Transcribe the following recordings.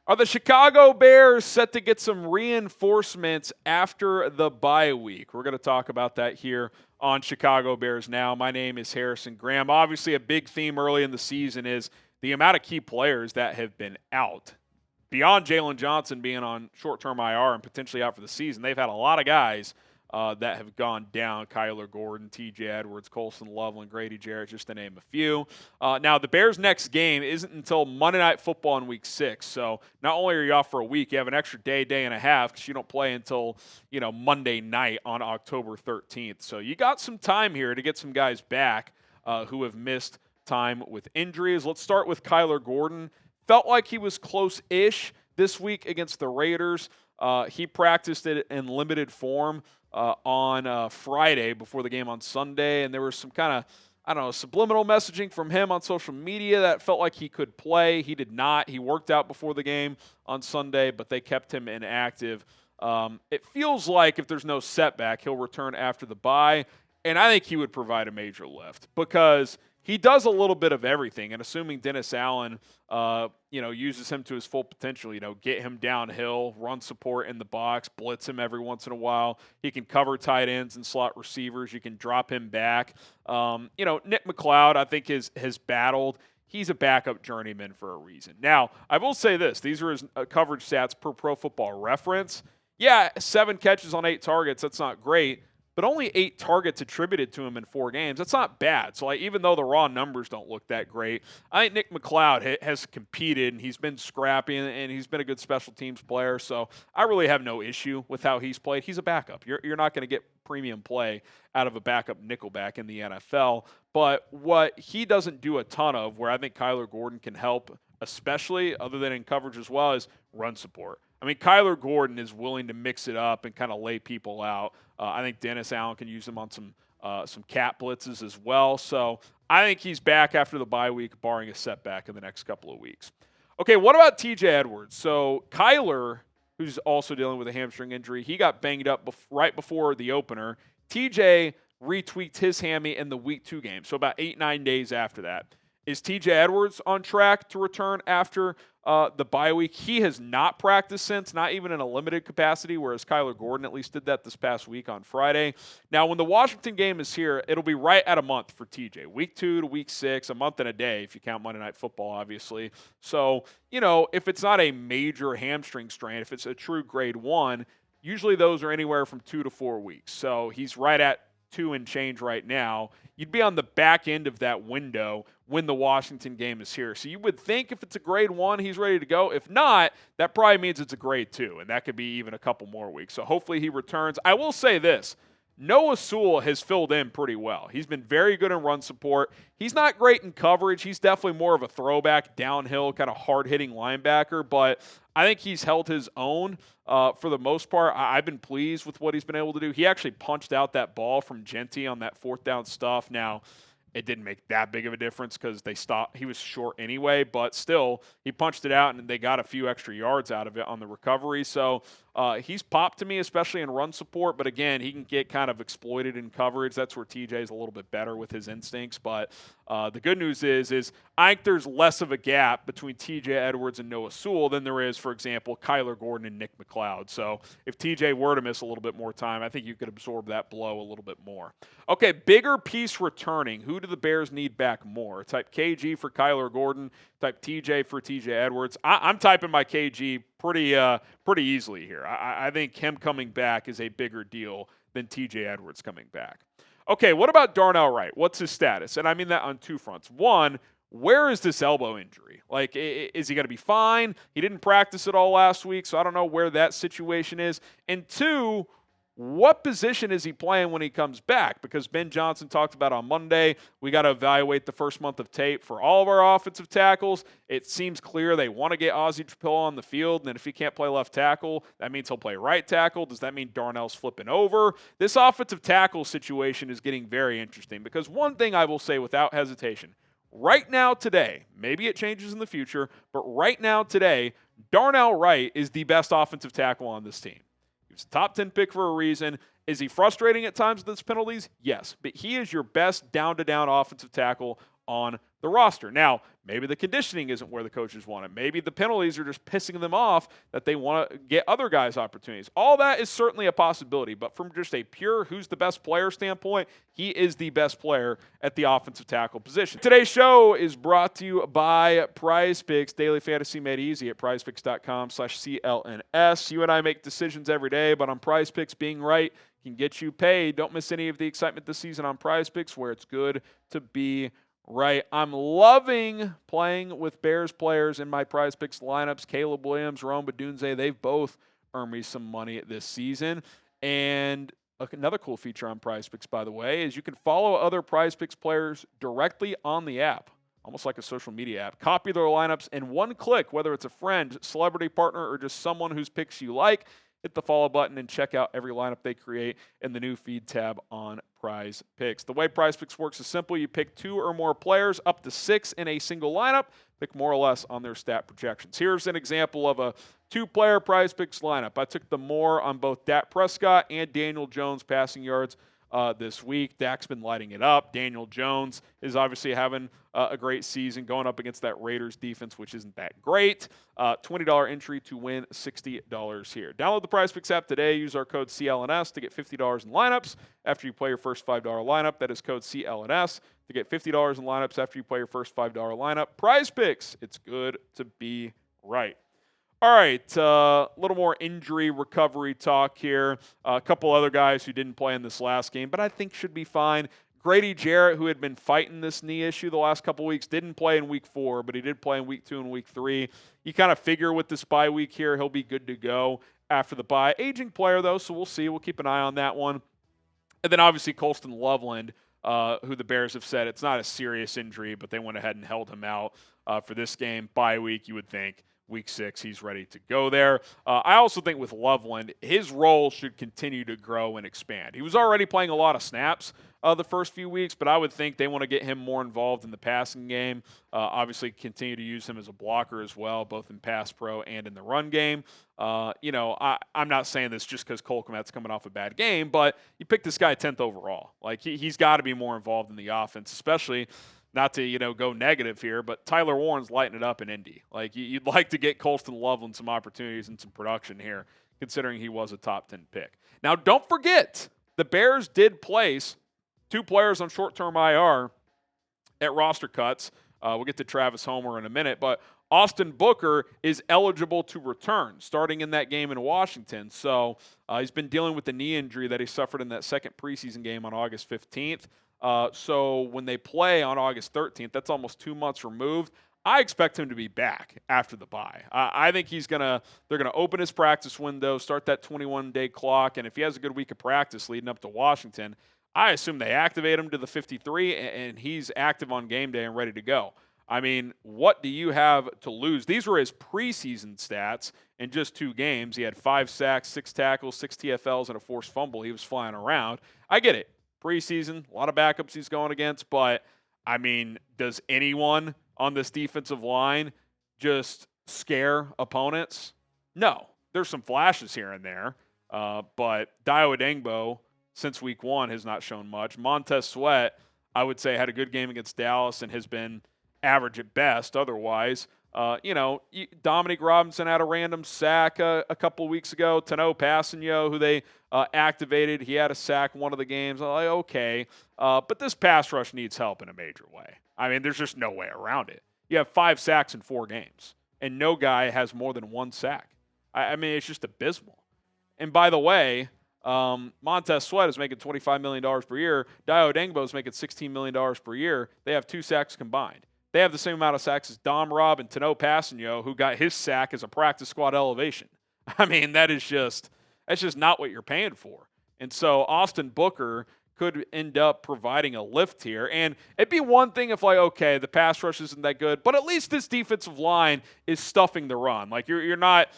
Are the Chicago Bears set to get some reinforcements after the bye week? We're going to talk about that here on Chicago Bears Now. My name is Harrison Graham. Obviously, a big theme early in the season is the amount of key players that have been out. Beyond Jalen Johnson being on short-term IR and potentially out for the season, they've had a lot of guys that have gone down. Kyler Gordon, TJ Edwards, Colston Loveland, Grady Jarrett, just to name a few. Now, the Bears' next game isn't until Monday Night Football in Week 6. So not only are you off for a week, you have an extra day and a half because you don't play until Monday night on October 13th. So you got some time here to get some guys back who have missed time with injuries. Let's start with Kyler Gordon. Felt like he was close-ish this week against the Raiders. He practiced it in limited form on Friday before the game on Sunday, and there was some kind of, subliminal messaging from him on social media that felt like he could play. He did not. He worked out before the game on Sunday, but they kept him inactive. It feels like if there's no setback, he'll return after the bye, and I think he would provide a major lift because he does a little bit of everything, and assuming Dennis Allen, uses him to his full potential, get him downhill, run support in the box, blitz him every once in a while. He can cover tight ends and slot receivers. You can drop him back. Nick McCloud, I think, has battled. He's a backup journeyman for a reason. Now, I will say this. These are his coverage stats per Pro Football Reference. Yeah, 7 catches on 8 targets. That's not great. But only 8 targets attributed to him in 4 games. That's not bad. So, even though the raw numbers don't look that great, I think Nick McCloud has competed, and he's been scrappy, and he's been a good special teams player. So, I really have no issue with how he's played. He's a backup. You're not going to get premium play out of a backup nickelback in the NFL. But what he doesn't do a ton of, where I think Kyler Gordon can help, especially other than in coverage as well, is run support. Kyler Gordon is willing to mix it up and kind of lay people out. I think Dennis Allen can use him on some cat blitzes as well. So I think he's back after the bye week, barring a setback in the next couple of weeks. Okay, what about TJ Edwards? So Kyler, who's also dealing with a hamstring injury, he got banged up right before the opener. TJ retweaked his hammy in the Week 2 game, so about 8-9 days after that. Is TJ Edwards on track to return after the bye week? He has not practiced since, not even in a limited capacity, whereas Kyler Gordon at least did that this past week on Friday. Now, when the Washington game is here, it'll be right at a month for TJ. Week 2 to Week 6, a month and a day if you count Monday Night Football, obviously. So, if it's not a major hamstring strain, if it's a true grade 1, usually those are anywhere from 2 to 4 weeks. So he's right at 2 and change right now. You'd be on the back end of that window when the Washington game is here. So you would think if it's a grade 1, he's ready to go. If not, that probably means it's a grade 2, and that could be even a couple more weeks. So hopefully he returns. I will say this. Noah Sewell has filled in pretty well. He's been very good in run support. He's not great in coverage. He's definitely more of a throwback, downhill, kind of hard-hitting linebacker, but I think he's held his own for the most part. I've been pleased with what he's been able to do. He actually punched out that ball from Genty on that 4th down stuff. Now, it didn't make that big of a difference because they stopped. He was short anyway, but still, he punched it out, and they got a few extra yards out of it on the recovery. So he's popped to me, especially in run support. But again, he can get kind of exploited in coverage. That's where TJ is a little bit better with his instincts. But the good news is I think there's less of a gap between TJ Edwards and Noah Sewell than there is, for example, Kyler Gordon and Nick McCloud. So if TJ were to miss a little bit more time, I think you could absorb that blow a little bit more. Okay, bigger piece returning. Who do the Bears need back more? Type KG for Kyler Gordon. Type TJ for TJ Edwards. I'm typing my KG pretty easily here. I think him coming back is a bigger deal than TJ Edwards coming back. Okay, what about Darnell Wright? What's his status? And I mean that on 2 fronts. One, where is this elbow injury? Is he going to be fine? He didn't practice at all last week, so I don't know where that situation is. And 2, what position is he playing when he comes back? Because Ben Johnson talked about on Monday, we got to evaluate the first month of tape for all of our offensive tackles. It seems clear they want to get Ozzy Trapilo on the field, and then if he can't play left tackle, that means he'll play right tackle. Does that mean Darnell's flipping over? This offensive tackle situation is getting very interesting because one thing I will say without hesitation, right now today, maybe it changes in the future, but right now today, Darnell Wright is the best offensive tackle on this team. He's a top 10 pick for a reason. Is he frustrating at times with his penalties? Yes. But he is your best down-to-down offensive tackle on the roster. Now, maybe the conditioning isn't where the coaches want it. Maybe the penalties are just pissing them off that they want to get other guys opportunities. All that is certainly a possibility, but from just a pure who's the best player standpoint, he is the best player at the offensive tackle position. Today's show is brought to you by PrizePicks, daily fantasy made easy at prizepicks.com/CLNS. You and I make decisions every day, but on PrizePicks, being right can get you paid. Don't miss any of the excitement this season on PrizePicks, where it's good to be right. I'm loving playing with Bears players in my PrizePicks lineups. Caleb Williams, Rome Badunze, they've both earned me some money this season. And another cool feature on PrizePicks, by the way, is you can follow other PrizePicks players directly on the app, almost like a social media app. Copy their lineups in one click, whether it's a friend, celebrity partner, or just someone whose picks you like. Hit the follow button and check out every lineup they create in the new feed tab on PrizePicks. The way PrizePicks works is simple. You pick 2 or more players, up to 6 in a single lineup. Pick more or less on their stat projections. Here's an example of a 2-player PrizePicks lineup. I took the more on both Dak Prescott and Daniel Jones passing yards this week. Dak's been lighting it up. Daniel Jones is obviously having a great season going up against that Raiders defense, which isn't that great. $20 entry to win $60 here. Download the PrizePicks app today. Use our code CLNS to get $50 in lineups after you play your first $5 lineup. That is code CLNS to get $50 in lineups after you play your first $5 lineup. PrizePicks, it's good to be right. All right, a little more injury recovery talk here. A couple other guys who didn't play in this last game, but I think should be fine. Grady Jarrett, who had been fighting this knee issue the last couple weeks, didn't play in week 4, but he did play in week 2 and week 3. You kind of figure with this bye week here, he'll be good to go after the bye. Aging player, though, so we'll see. We'll keep an eye on that one. And then obviously Colston Loveland, who the Bears have said it's not a serious injury, but they went ahead and held him out for this game. Bye week, you would think. Week 6, he's ready to go there. I also think with Loveland, his role should continue to grow and expand. He was already playing a lot of snaps the first few weeks, but I would think they want to get him more involved in the passing game. Obviously, continue to use him as a blocker as well, both in pass pro and in the run game. I'm not saying this just because Cole Kmet's coming off a bad game, but you picked this guy 10th overall. Like, he's got to be more involved in the offense, especially – not to, go negative here, but Tyler Warren's lighting it up in Indy. Like, you'd like to get Colston Loveland some opportunities and some production here, considering he was a top 10 pick. Now, don't forget, the Bears did place 2 players on short-term IR at roster cuts. We'll get to Travis Homer in a minute, but Austin Booker is eligible to return starting in that game in Washington. So he's been dealing with the knee injury that he suffered in that second preseason game on August 15th. So when they play on August 13th, that's almost 2 months removed. I expect him to be back after the bye. I think they're going to open his practice window, start that 21-day clock, and if he has a good week of practice leading up to Washington, I assume they activate him to the 53, and he's active on game day and ready to go. I mean, what do you have to lose? These were his preseason stats in just 2 games. He had 5 sacks, 6 tackles, 6 TFLs, and a forced fumble. He was flying around. I get it. Preseason, a lot of backups he's going against, but, I mean, does anyone on this defensive line just scare opponents? No. There's some flashes here and there, but Dio Odengbo, since week 1, has not shown much. Montez Sweat, I would say, had a good game against Dallas and has been average at best otherwise. Dominique Robinson had a random sack a couple of weeks ago. Tano Passanio, who they activated, he had a sack one of the games. I'm like, okay. But this pass rush needs help in a major way. I mean, there's just no way around it. You have 5 sacks in 4 games, and no guy has more than 1 sack. I mean, it's just abysmal. And by the way, Montez Sweat is making $25 million per year. Dio Odengbo is making $16 million per year. They have 2 sacks combined. They have the same amount of sacks as Dom Robb and Tano Passanio, who got his sack as a practice squad elevation. I mean, that's just not what you're paying for. And so Austin Booker could end up providing a lift here. And it'd be one thing if, like, okay, the pass rush isn't that good, but at least this defensive line is stuffing the run. Like, you're not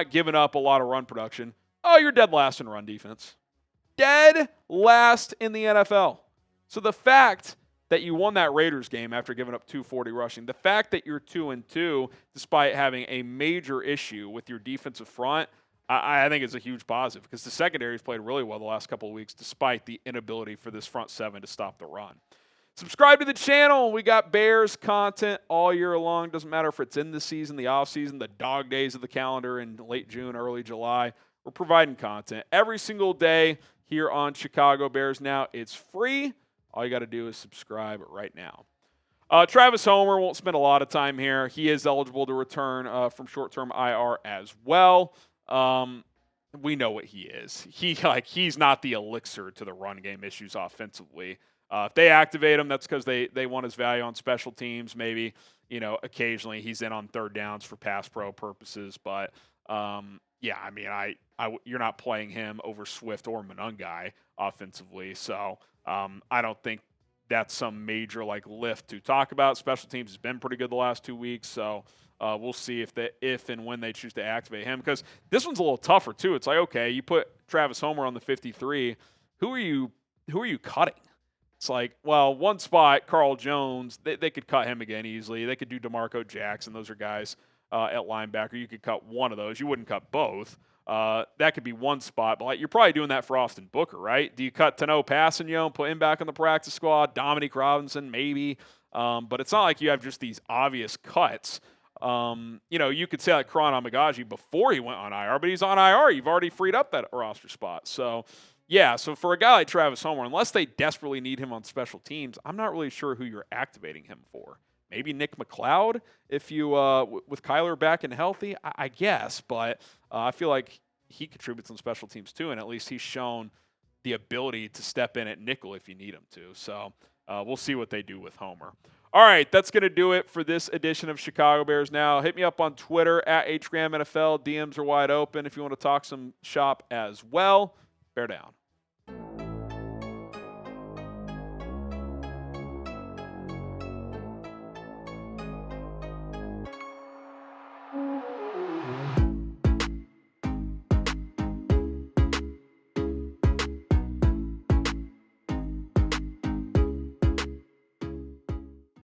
giving up a lot of run production. Oh, you're dead last in run defense. Dead last in the NFL. So the fact that you won that Raiders game after giving up 240 rushing, the fact that you're 2-2 despite having a major issue with your defensive front, I think is a huge positive because the secondary's played really well the last couple of weeks despite the inability for this front 7 to stop the run. Subscribe to the channel. We got Bears content all year long. Doesn't matter if it's in the season, the off season, the dog days of the calendar in late June, early July. We're providing content every single day here on Chicago Bears Now. It's free. All you got to do is subscribe right now. Travis Homer won't spend a lot of time here. He is eligible to return from short-term IR as well. We know what he is. He's not the elixir to the run game issues offensively. If they activate him, that's because they want his value on special teams. Maybe, occasionally he's in on third downs for pass pro purposes. But, you're not playing him over Swift or Monungai offensively. So I don't think that's some major lift to talk about. Special teams has been pretty good the last 2 weeks. So we'll see if and when they choose to activate him, because this one's a little tougher too. It's like, okay, you put Travis Homer on the 53. Who are you cutting? It's like, well, one spot, Carl Jones, they could cut him again easily. They could do DeMarco Jackson. Those are guys at linebacker. You could cut one of those. You wouldn't cut both. That could be one spot, but you're probably doing that for Austin Booker, right? Do you cut Tano Passanio and put him back on the practice squad? Dominique Robinson, maybe. But it's not like you have just these obvious cuts. You could say like Karan Amagaji before he went on IR, but he's on IR. You've already freed up that roster spot. So, yeah, so for a guy like Travis Homer, unless they desperately need him on special teams, I'm not really sure who you're activating him for. Maybe Nick McCloud if you with Kyler back and healthy, I guess. But I feel like he contributes on special teams too, and at least he's shown the ability to step in at nickel if you need him to. So we'll see what they do with Homer. All right, that's going to do it for this edition of Chicago Bears Now. Hit me up on Twitter at HGramNFL. DMs are wide open if you want to talk some shop as well. Bear down.